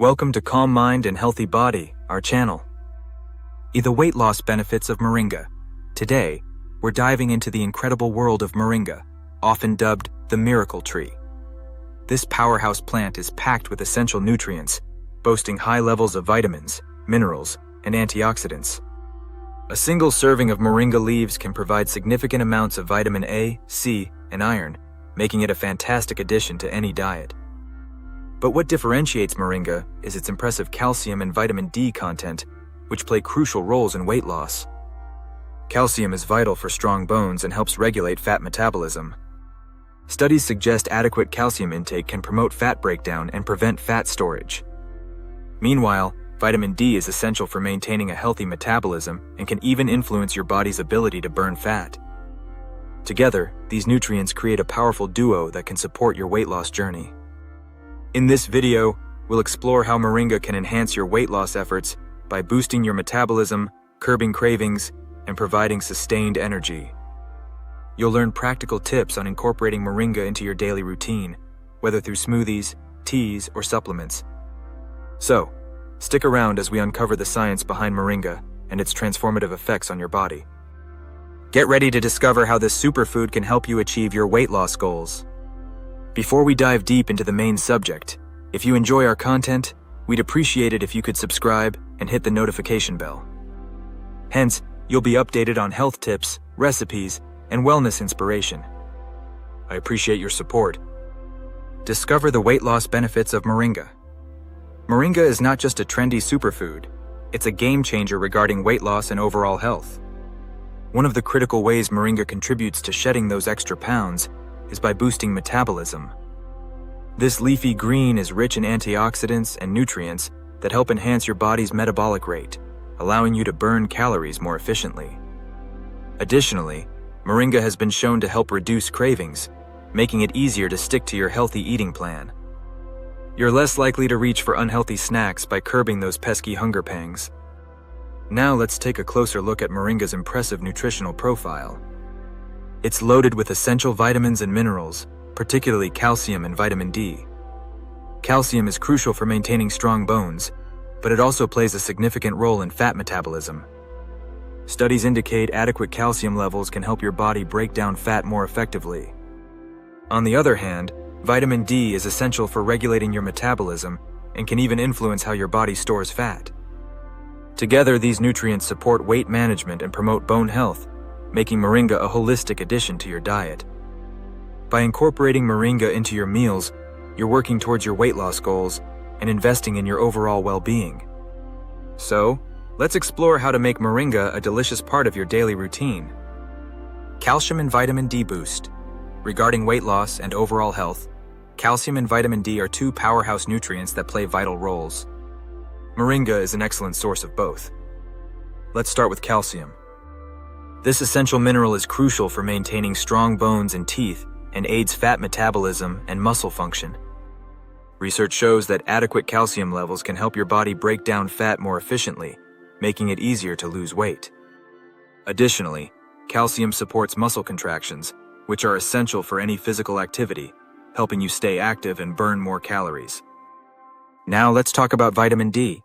Welcome to Calm Mind and Healthy Body, our channel. The weight loss benefits of Moringa. Today, we're diving into the incredible world of Moringa, often dubbed the miracle tree. This powerhouse plant is packed with essential nutrients, boasting high levels of vitamins, minerals, and antioxidants. A single serving of Moringa leaves can provide significant amounts of vitamin A, C, and iron, making it a fantastic addition to any diet. But what differentiates Moringa is its impressive calcium and vitamin D content, which play crucial roles in weight loss. Calcium is vital for strong bones and helps regulate fat metabolism. Studies suggest adequate calcium intake can promote fat breakdown and prevent fat storage. Meanwhile, vitamin D is essential for maintaining a healthy metabolism and can even influence your body's ability to burn fat. Together, these nutrients create a powerful duo that can support your weight loss journey. In this video, we'll explore how Moringa can enhance your weight loss efforts by boosting your metabolism, curbing cravings, and providing sustained energy. You'll learn practical tips on incorporating Moringa into your daily routine, whether through smoothies, teas, or supplements. So, stick around as we uncover the science behind Moringa and its transformative effects on your body. Get ready to discover how this superfood can help you achieve your weight loss goals. Before we dive deep into the main subject, if you enjoy our content, we'd appreciate it if you could subscribe and hit the notification bell. Hence, you'll be updated on health tips, recipes, and wellness inspiration. I appreciate your support. Discover the weight loss benefits of Moringa. Moringa is not just a trendy superfood, it's a game changer regarding weight loss and overall health. One of the critical ways Moringa contributes to shedding those extra pounds is by boosting metabolism. This leafy green is rich in antioxidants and nutrients that help enhance your body's metabolic rate, allowing you to burn calories more efficiently. Additionally, Moringa has been shown to help reduce cravings, making it easier to stick to your healthy eating plan. You're less likely to reach for unhealthy snacks by curbing those pesky hunger pangs. Now let's take a closer look at Moringa's impressive nutritional profile. It's loaded with essential vitamins and minerals, particularly calcium and vitamin D. Calcium is crucial for maintaining strong bones, but it also plays a significant role in fat metabolism. Studies indicate adequate calcium levels can help your body break down fat more effectively. On the other hand, vitamin D is essential for regulating your metabolism and can even influence how your body stores fat. Together, these nutrients support weight management and promote bone health, making Moringa a holistic addition to your diet. By incorporating Moringa into your meals, you're working towards your weight loss goals and investing in your overall well-being. So, let's explore how to make Moringa a delicious part of your daily routine. Calcium and vitamin D boost. Regarding weight loss and overall health, calcium and vitamin D are two powerhouse nutrients that play vital roles. Moringa is an excellent source of both. Let's start with calcium. This essential mineral is crucial for maintaining strong bones and teeth and aids fat metabolism and muscle function. Research shows that adequate calcium levels can help your body break down fat more efficiently, making it easier to lose weight. Additionally, calcium supports muscle contractions, which are essential for any physical activity, helping you stay active and burn more calories. Now let's talk about vitamin D.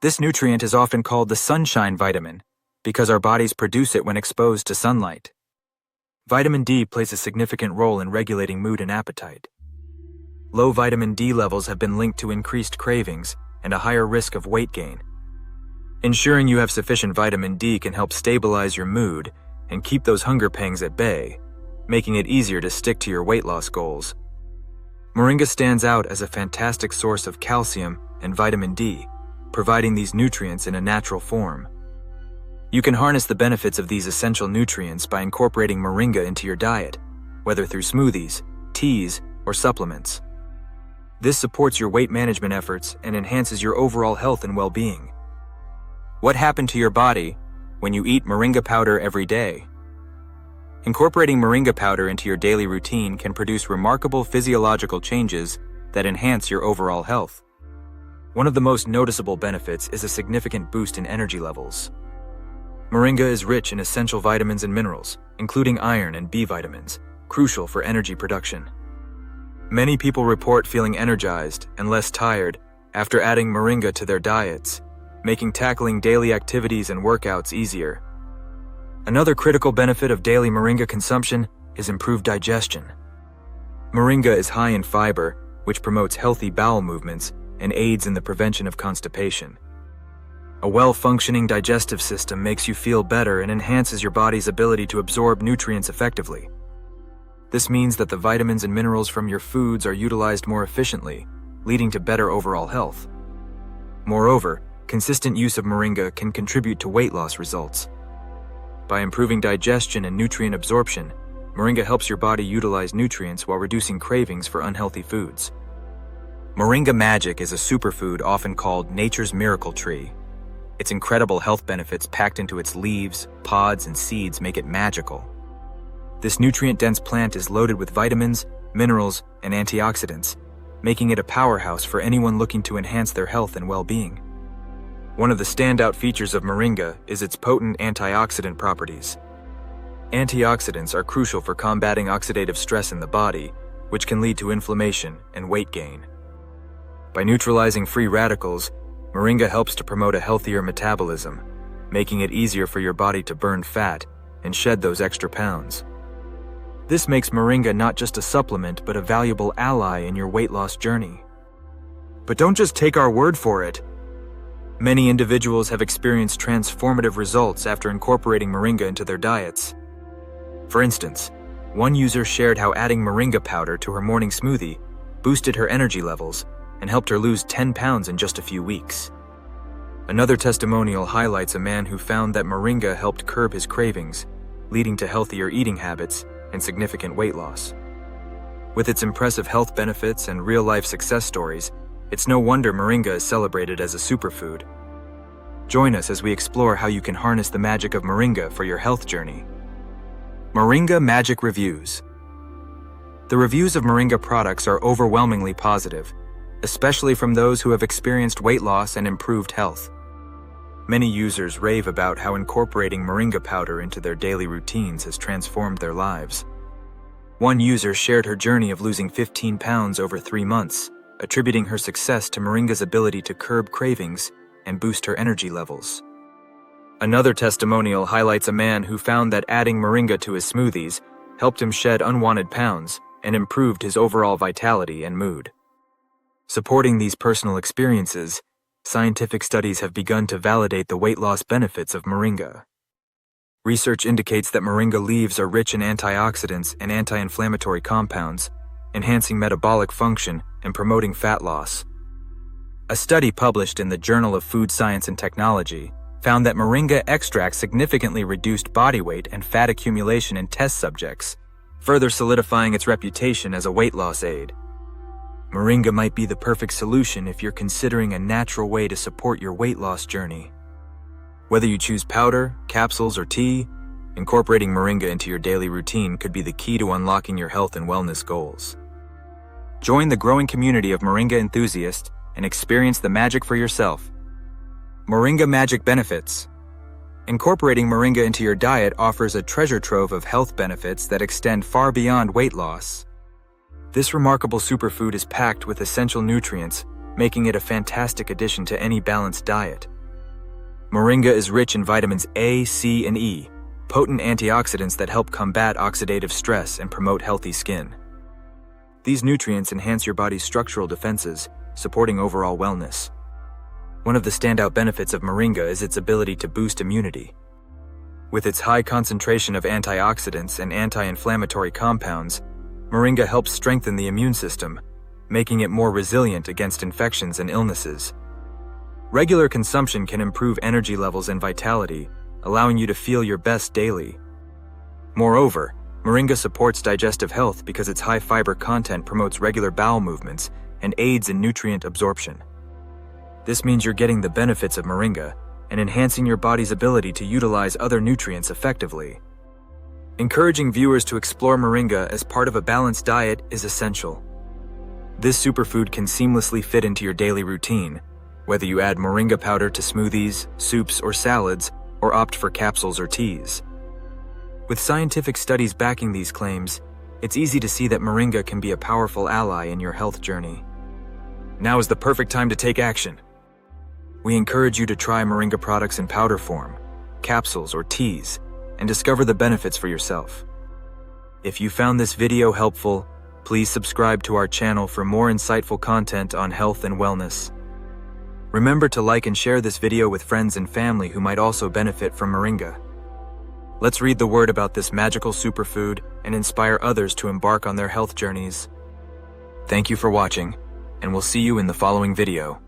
This nutrient is often called the sunshine vitamin, because our bodies produce it when exposed to sunlight. Vitamin D plays a significant role in regulating mood and appetite. Low vitamin D levels have been linked to increased cravings and a higher risk of weight gain. Ensuring you have sufficient vitamin D can help stabilize your mood and keep those hunger pangs at bay, making it easier to stick to your weight loss goals. Moringa stands out as a fantastic source of calcium and vitamin D, providing these nutrients in a natural form. You can harness the benefits of these essential nutrients by incorporating Moringa into your diet, whether through smoothies, teas, or supplements. This supports your weight management efforts and enhances your overall health and well-being. What happened to your body when you eat Moringa powder every day? Incorporating Moringa powder into your daily routine can produce remarkable physiological changes that enhance your overall health. One of the most noticeable benefits is a significant boost in energy levels. Moringa is rich in essential vitamins and minerals, including iron and B vitamins, crucial for energy production. Many people report feeling energized and less tired after adding moringa to their diets, making tackling daily activities and workouts easier. Another critical benefit of daily moringa consumption is improved digestion. Moringa is high in fiber, which promotes healthy bowel movements and aids in the prevention of constipation. A well-functioning digestive system makes you feel better and enhances your body's ability to absorb nutrients effectively. This means that the vitamins and minerals from your foods are utilized more efficiently, leading to better overall health. Moreover, consistent use of moringa can contribute to weight loss results. By improving digestion and nutrient absorption, moringa helps your body utilize nutrients while reducing cravings for unhealthy foods. Moringa Magic is a superfood often called nature's miracle tree. Its incredible health benefits packed into its leaves, pods, and seeds make it magical. This nutrient-dense plant is loaded with vitamins, minerals, and antioxidants, making it a powerhouse for anyone looking to enhance their health and well-being. One of the standout features of moringa is its potent antioxidant properties. Antioxidants are crucial for combating oxidative stress in the body, which can lead to inflammation and weight gain. By neutralizing free radicals, moringa helps to promote a healthier metabolism, making it easier for your body to burn fat and shed those extra pounds. This makes moringa not just a supplement but a valuable ally in your weight loss journey. But don't just take our word for it. Many individuals have experienced transformative results after incorporating moringa into their diets. For instance, one user shared how adding moringa powder to her morning smoothie boosted her energy levels and helped her lose 10 pounds in just a few weeks. Another testimonial highlights a man who found that moringa helped curb his cravings, leading to healthier eating habits and significant weight loss. With its impressive health benefits and real-life success stories, it's no wonder moringa is celebrated as a superfood. Join us as we explore how you can harness the magic of moringa for your health journey. Moringa Magic Reviews. The reviews of moringa products are overwhelmingly positive, especially from those who have experienced weight loss and improved health. Many users rave about how incorporating moringa powder into their daily routines has transformed their lives. One user shared her journey of losing 15 pounds over 3 months, attributing her success to moringa's ability to curb cravings and boost her energy levels. Another testimonial highlights a man who found that adding moringa to his smoothies helped him shed unwanted pounds and improved his overall vitality and mood. Supporting these personal experiences, scientific studies have begun to validate the weight loss benefits of moringa. Research indicates that moringa leaves are rich in antioxidants and anti-inflammatory compounds, enhancing metabolic function and promoting fat loss. A study published in the Journal of Food Science and Technology found that moringa extract significantly reduced body weight and fat accumulation in test subjects, further solidifying its reputation as a weight loss aid. Moringa might be the perfect solution if you're considering a natural way to support your weight loss journey. Whether you choose powder, capsules, or tea, incorporating moringa into your daily routine could be the key to unlocking your health and wellness goals. Join the growing community of moringa enthusiasts and experience the magic for yourself. Moringa Magic Benefits. Incorporating moringa into your diet offers a treasure trove of health benefits that extend far beyond weight loss. This remarkable superfood is packed with essential nutrients, making it a fantastic addition to any balanced diet. Moringa is rich in vitamins A, C, and E, potent antioxidants that help combat oxidative stress and promote healthy skin. These nutrients enhance your body's structural defenses, supporting overall wellness. One of the standout benefits of moringa is its ability to boost immunity. With its high concentration of antioxidants and anti-inflammatory compounds, moringa helps strengthen the immune system, making it more resilient against infections and illnesses. Regular consumption can improve energy levels and vitality, allowing you to feel your best daily. Moreover, moringa supports digestive health because its high fiber content promotes regular bowel movements and aids in nutrient absorption. This means you're getting the benefits of moringa and enhancing your body's ability to utilize other nutrients effectively. Encouraging viewers to explore moringa as part of a balanced diet is essential. This superfood can seamlessly fit into your daily routine, whether you add moringa powder to smoothies, soups, or salads, or opt for capsules or teas. With scientific studies backing these claims, it's easy to see that moringa can be a powerful ally in your health journey. Now is the perfect time to take action. We encourage you to try Moringa products in powder form, capsules, or teas, and discover the benefits for yourself. If you found this video helpful, please subscribe to our channel for more insightful content on health and wellness. Remember to like and share this video with friends and family who might also benefit from Moringa. Let's read the word about this magical superfood and inspire others to embark on their health journeys. Thank you for watching, and we'll see you in the following video.